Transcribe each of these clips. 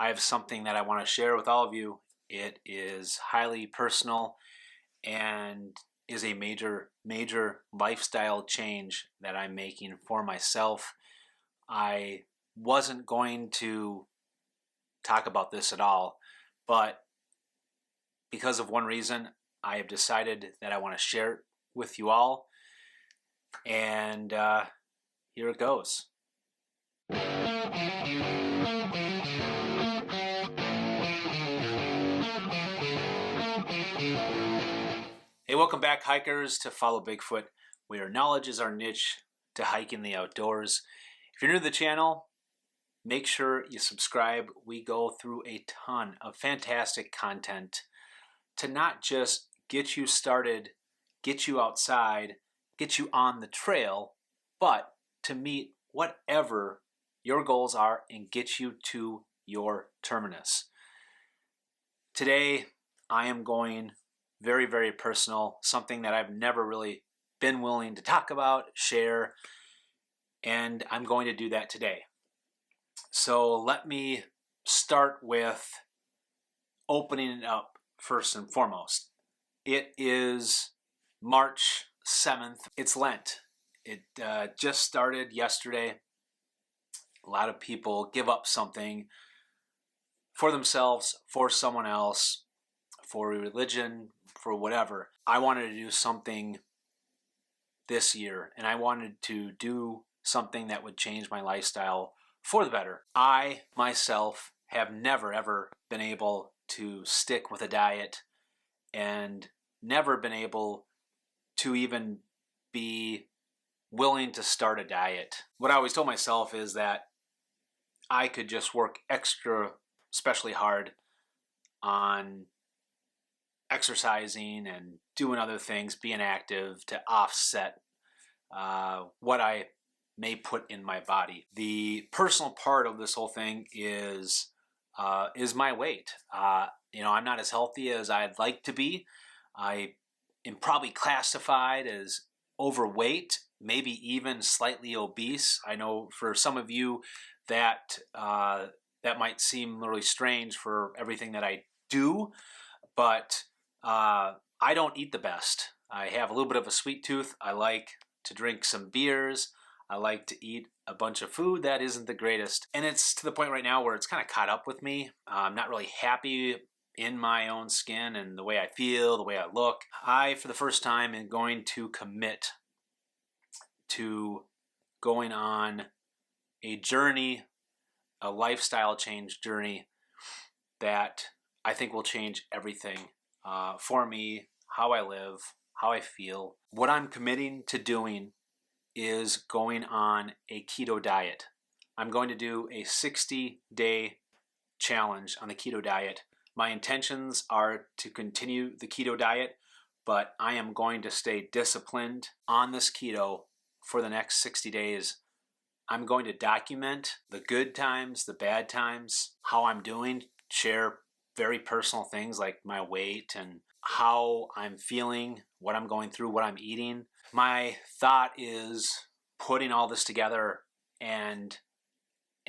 I have something that I want to share with all of you. It is highly personal and is a major lifestyle change that I'm making for myself. I wasn't going to talk about this at all, but because of one reason, I have decided that I want to share it with you all. And here it goes. Hey, welcome back, hikers, to Follow Bigfoot, where knowledge is our niche to hike in the outdoors. If you're new to the channel, make sure you subscribe. We go through a ton of fantastic content to not just get you started, get you outside, get you on the trail, but to meet whatever your goals are and get you to your terminus. Today, I am going very personal, something that I've never really been willing to talk about, share, and I'm going to do that today. So let me start with opening it up first and foremost. It is March 7th. It's Lent. It just started yesterday. A lot of people give up something for themselves, for someone else, for religion, for whatever. I wanted to do something this year, and I wanted to do something that would change my lifestyle for the better. I, myself, have never, ever been able to stick with a diet and never been able to even be willing to start a diet. What I always told myself is that I could just work especially hard on exercising and doing other things, being active to offset what I may put in my body. The personal part of this whole thing is my weight. I'm not as healthy as I'd like to be. I am probably classified as overweight, maybe even slightly obese. I know for some of you that might seem really strange for everything that I do, but I don't eat the best. I have a little bit of a sweet tooth. I like to drink some beers. I like to eat a bunch of food that isn't the greatest. And it's to the point right now where it's kind of caught up with me. I'm not really happy in my own skin and the way I feel, the way I look. I, for the first time, am going to commit to going on a journey, a lifestyle change journey that I think will change everything for me, how I live, how I feel. What I'm committing to doing is going on a keto diet. I'm going to do a 60-day challenge on the keto diet. My intentions are to continue the keto diet, but I am going to stay disciplined on this keto for the next 60 days. I'm going to document the good times, the bad times, how I'm doing, share very personal things like my weight and how I'm feeling, what I'm going through, what I'm eating. My thought is putting all this together and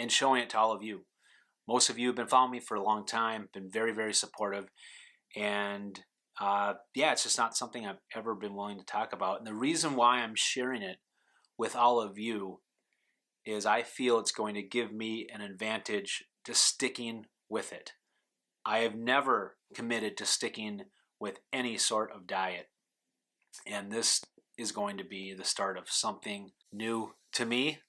showing it to all of you. Most of you have been following me for a long time, been very supportive, and it's just not something I've ever been willing to talk about. And the reason why I'm sharing it with all of you is I feel it's going to give me an advantage to sticking with it. I have never committed to sticking with any sort of diet, and this is going to be the start of something new to me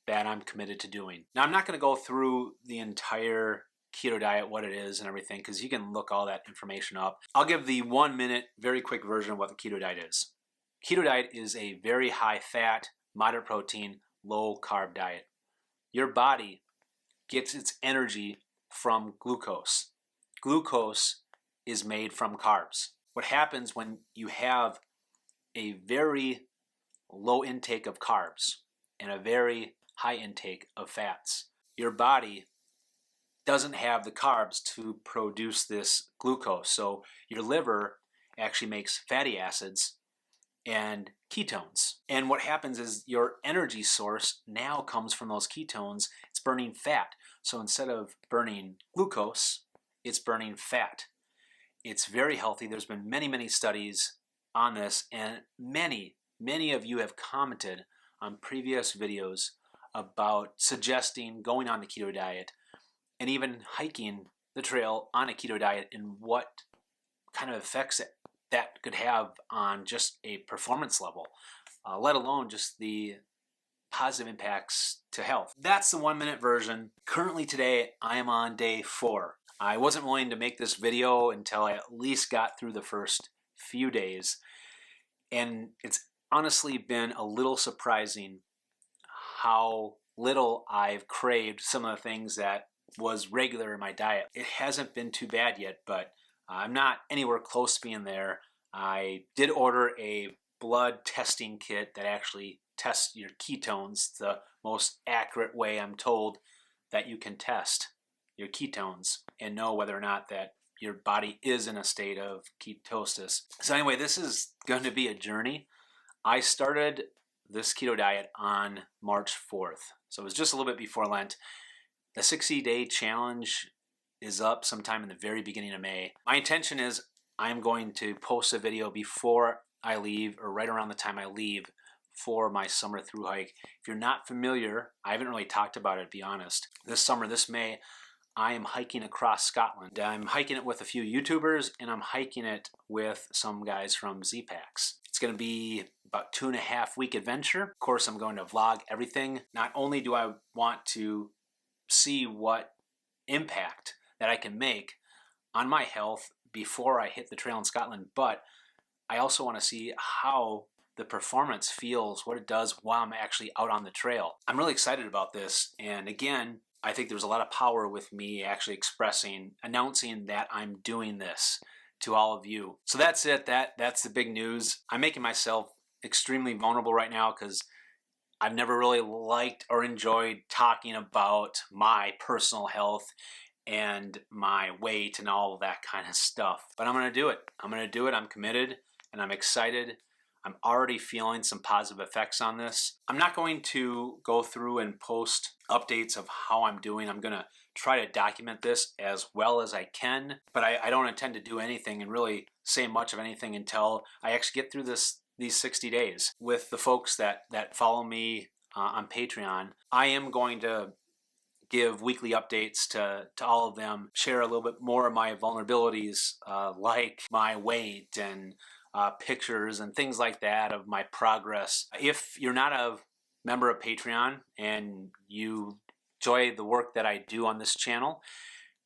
that I'm committed to doing. Now, I'm not going to go through the entire keto diet, what it is and everything, because you can look all that information up. I'll give the 1-minute, very quick version of what the keto diet is. Keto diet is a very high fat, moderate protein, low carb diet. Your body gets its energy from glucose. Glucose is made from carbs. What happens when you have a very low intake of carbs and a very high intake of fats, your body doesn't have the carbs to produce this glucose. So your liver actually makes fatty acids and ketones. And what happens is your energy source now comes from those ketones. It's burning fat. So instead of burning glucose, it's burning fat. It's very healthy. There's been many, many studies on this, and many of you have commented on previous videos about suggesting going on the keto diet and even hiking the trail on a keto diet and what kind of effects that could have on just a performance level, let alone just the positive impacts to health. That's the 1-minute version. Currently today, I am on day 4. I wasn't willing to make this video until I at least got through the first few days. And it's honestly been a little surprising how little I've craved some of the things that was regular in my diet. It hasn't been too bad yet, but I'm not anywhere close to being there. I did order a blood testing kit that actually tests your ketones, the most accurate way I'm told that you can test your ketones and know whether or not that your body is in a state of ketosis. So anyway, this is going to be a journey. I started this keto diet on March 4th. So it was just a little bit before Lent. The 60-day challenge is up sometime in the very beginning of May. My intention is I'm going to post a video before I leave or right around the time I leave for my summer thru hike. If you're not familiar, I haven't really talked about it, to be honest. This summer, this May, I am hiking across Scotland. I'm hiking it with a few YouTubers, and I'm hiking it with some guys from Z-Packs. It's going to be about 2.5-week adventure. Of course, I'm going to vlog everything. Not only do I want to see what impact that I can make on my health before I hit the trail in Scotland, but I also want to see how the performance feels, what it does while I'm actually out on the trail. I'm really excited about this, and again, I think there's a lot of power with me actually announcing that I'm doing this to all of you. So that's it. That's the big news. I'm making myself extremely vulnerable right now because I've never really liked or enjoyed talking about my personal health and my weight and all of that kind of stuff. But I'm going to do it. I'm committed, and I'm excited. I'm already feeling some positive effects on this. I'm not going to go through and post updates of how I'm doing. I'm going to try to document this as well as I can, but I don't intend to do anything and really say much of anything until I actually get through these 60 days. With the folks that follow me on Patreon, I am going to give weekly updates to all of them, share a little bit more of my vulnerabilities, like my weight and pictures and things like that of my progress. If you're not a member of Patreon and you enjoy the work that I do on this channel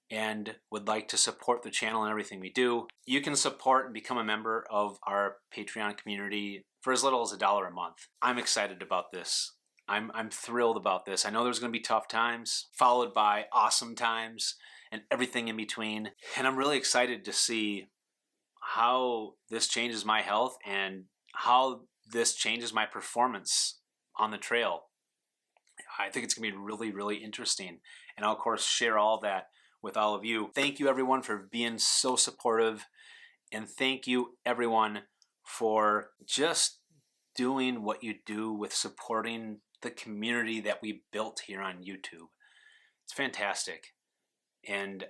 and would like to support the channel and everything we do, you can support and become a member of our Patreon community for as little as $1 a month. I'm excited about this. I'm thrilled about this. I know there's going to be tough times, followed by awesome times and everything in between. And I'm really excited to see how this changes my health and how this changes my performance on the trail. I think it's going to be really, really interesting. And I'll, of course, share all of that with all of you. Thank you, everyone, for being so supportive. And thank you, everyone, for just doing what you do with supporting the community that we built here on YouTube. It's fantastic. And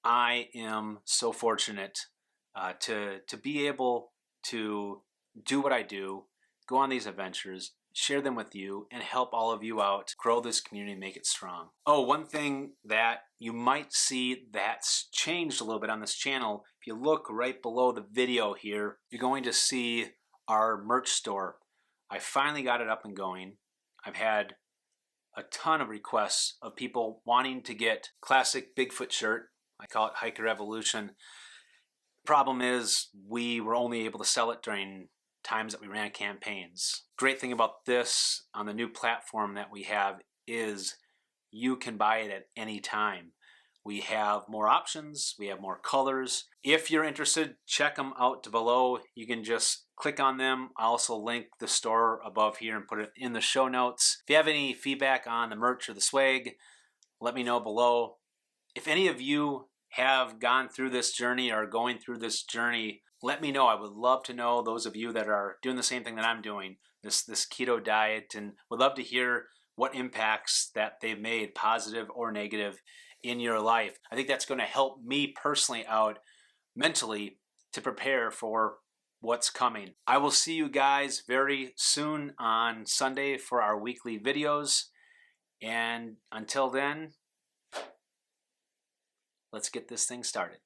I am so fortunate to be able to do what I do, go on these adventures, share them with you, and help all of you out, grow this community and make it strong. Oh, one thing that you might see that's changed a little bit on this channel, if you look right below the video here, you're going to see our merch store. I finally got it up and going. I've had a ton of requests of people wanting to get classic Bigfoot shirt. I call it Hiker Evolution. Problem is, we were only able to sell it during times that we ran campaigns. Great thing about this on the new platform that we have is you can buy it at any time. We have more options, we have more colors. If you're interested, check them out below. You can just click on them. I'll also link the store above here and put it in the show notes. If you have any feedback on the merch or the swag, let me know below. If any of you have gone through this journey or are going through this journey, let me know. I would love to know those of you that are doing the same thing that I'm doing, this keto diet, and would love to hear what impacts that they've made, positive or negative, in your life. I think that's going to help me personally out mentally to prepare for what's coming. I will see you guys very soon on Sunday for our weekly videos. And until then, let's get this thing started.